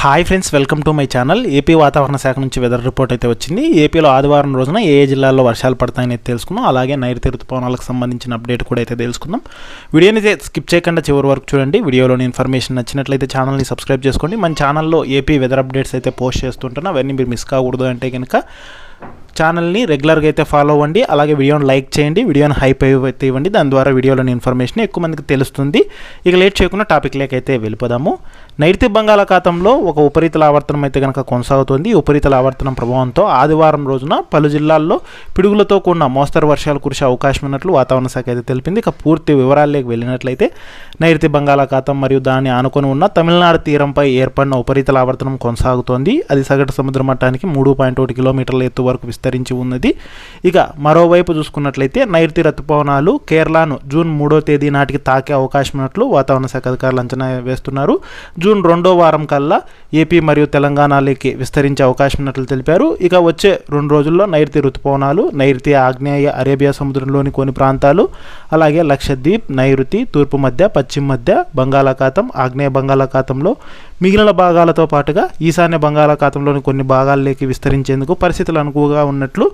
Hi friends, welcome to my channel. AP వాతావరణ శాఖ నుంచి వెదర్ రిపోర్ట్ అయితే వచ్చింది. ఏపీలో ఆదివారం రోజున ఏ జిల్లాల్లో వర్షాలు పడతాయని తెలుసుకుందాం. అలాగే నైరుతి ఋతుపవనాలకు సంబంధించిన అప్డేట్ కూడా అయితే తెలుసుకుందాం. వీడియోని స్కిప్ చేయకుండా చివరి వరకు చూడండి. వీడియోలోని ఇన్ఫర్మేషన్ నచ్చినట్లయితే ఛానల్ని సబ్స్క్రైబ్ చేసుకోండి. మన ఛానల్లో ఏపీ వెదర్ అప్డేట్స్ అయితే పోస్ట్ చేస్తుంటాను. అవన్నీ మీరు మిస్ కాకూడదు అంటే కనుక ఛానల్ని రెగ్యులర్గా అయితే ఫాలో అవ్వండి. అలాగే వీడియోని లైక్ చేయండి, వీడియోని హైప్ అయితే ఇవ్వండి. దాని ద్వారా వీడియోలోని ఇన్ఫర్మేషన్ ఎక్కువ మందికి తెలుస్తుంది. ఇక లేట్ చేయకుండా టాపిక్ లేకైతే వెళ్ళిపోదాము. నైరుతి బంగాళాఖాతంలో ఒక ఉపరితల ఆవర్తనం అయితే కనుక కొనసాగుతుంది. ఉపరితల ఆవర్తనం ప్రభావంతో ఆదివారం రోజున పలు జిల్లాల్లో పిడుగులతో కూడిన మోస్తరు వర్షాలు కురిసే అవకాశం ఉన్నట్లు వాతావరణ శాఖ అయితే తెలిపింది. ఇక పూర్తి వివరాల్లోకి వెళ్ళినట్లయితే నైరుతి బంగాళాఖాతం మరియు దాన్ని ఆనుకొని ఉన్న తమిళనాడు తీరంపై ఏర్పడిన ఉపరితల ఆవర్తనం కొనసాగుతోంది. అది సగటు సముద్ర మట్టానికి 3.1 కిలోమీటర్ల ఎత్తు వరకు విస్తరించి ఉన్నది. ఇక మరోవైపు చూసుకున్నట్లయితే నైరుతి ఋతుపవనాలు కేరళను జూన్ 3వ తేదీ నాటికి తాకే అవకాశం ఉన్నట్లు వాతావరణ శాఖ అధికారులు అంచనా వేస్తున్నారు. జూన్ 2వ వారం కల్లా ఏపీ మరియు తెలంగాణలోకి విస్తరించే అవకాశం ఉన్నట్లు తెలిపారు. ఇక వచ్చే 2 రోజుల్లో నైరుతి ఋతుపవనాలు నైరుతి ఆగ్నేయ అరేబియా సముద్రంలోని కొన్ని ప్రాంతాలు, అలాగే లక్షద్వీప్, నైరుతి, తూర్పు మధ్య, పశ్చిమ మధ్య బంగాళాఖాతం, ఆగ్నేయ బంగాళాఖాతంలో మిగిలిన భాగాలతో పాటుగా ఈశాన్య బంగాళాఖాతంలోని కొన్ని భాగాల్లోకి విస్తరించేందుకు పరిస్థితులు అనుకువగా ఉన్నట్లు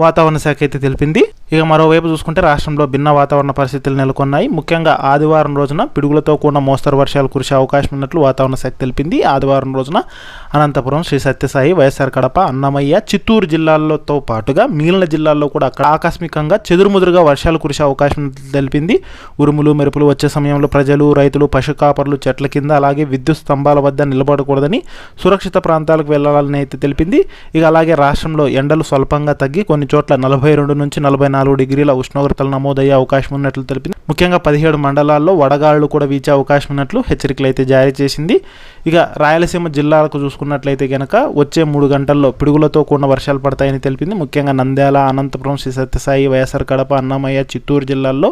వాతావరణ శాఖ అయితే తెలిపింది. ఇక మరోవైపు చూసుకుంటే రాష్ట్రంలో భిన్న వాతావరణ పరిస్థితులు నెలకొన్నాయి. ముఖ్యంగా ఆదివారం రోజున పిడుగులతో కూడిన మోస్తరు వర్షాలు కురిసే అవకాశం ఉన్నట్లు వాతావరణ శాఖ తెలిపింది. ఆదివారం రోజున అనంతపురం, శ్రీ సత్యసాయి, వైఎస్ఆర్ కడప, అన్నమయ్య, చిత్తూరు జిల్లాలతో పాటుగా మిగిలిన జిల్లాల్లో కూడా అక్కడ ఆకస్మికంగా చెదురుముదురుగా వర్షాలు కురిసే అవకాశం తెలిపింది. ఉరుములు మెరుపులు వచ్చే సమయంలో ప్రజలు, రైతులు, పశు కాపర్లు చెట్ల కింద అలాగే విద్యుత్ స్తంభాల వద్ద నిలబడకూడదని, సురక్షిత ప్రాంతాలకు వెళ్లాలని అయితే తెలిపింది. ఇక అలాగే రాష్ట్రంలో ఎండలు స్వల్పంగా తగ్గి కొన్ని చోట్ల 42 నుంచి 44 డిగ్రీల ఉష్ణోగ్రతలు నమోదయ్యే అవకాశం ఉన్నట్లు తెలిపింది. ముఖ్యంగా 17 మండలాల్లో వడగాళ్లు కూడా వీచే అవకాశం ఉన్నట్లు హెచ్చరికలు అయితే జారీ చేసింది. ఇక రాయలసీమ జిల్లాలకు చూసుకున్నట్లయితే కనుక వచ్చే 3 గంటల్లో పిడుగులతో కూడిన వర్షాలు పడతాయని తెలిపింది. ముఖ్యంగా నంద్యాల, అనంతపురం, శ్రీ సత్యసాయి, వైఎస్ఆర్ కడప, అన్నమయ్య, చిత్తూరు జిల్లాల్లో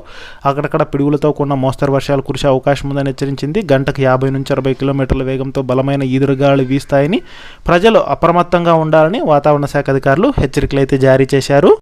అక్కడక్కడ పిడుగులతో కూడిన మోస్తరు వర్షాలు కురిసే అవకాశం ఉందని హెచ్చరించింది. గంటకు 50 నుంచి 60 కిలోమీటర్ల వేగంతో బలమైన ఈదురుగాలు వీస్తాయని ప్రజలు అప్రమత్తంగా ఉండాలని వాతావరణ శాఖ అధికారులు హెచ్చరికలు అయితే జారీ చేశారు.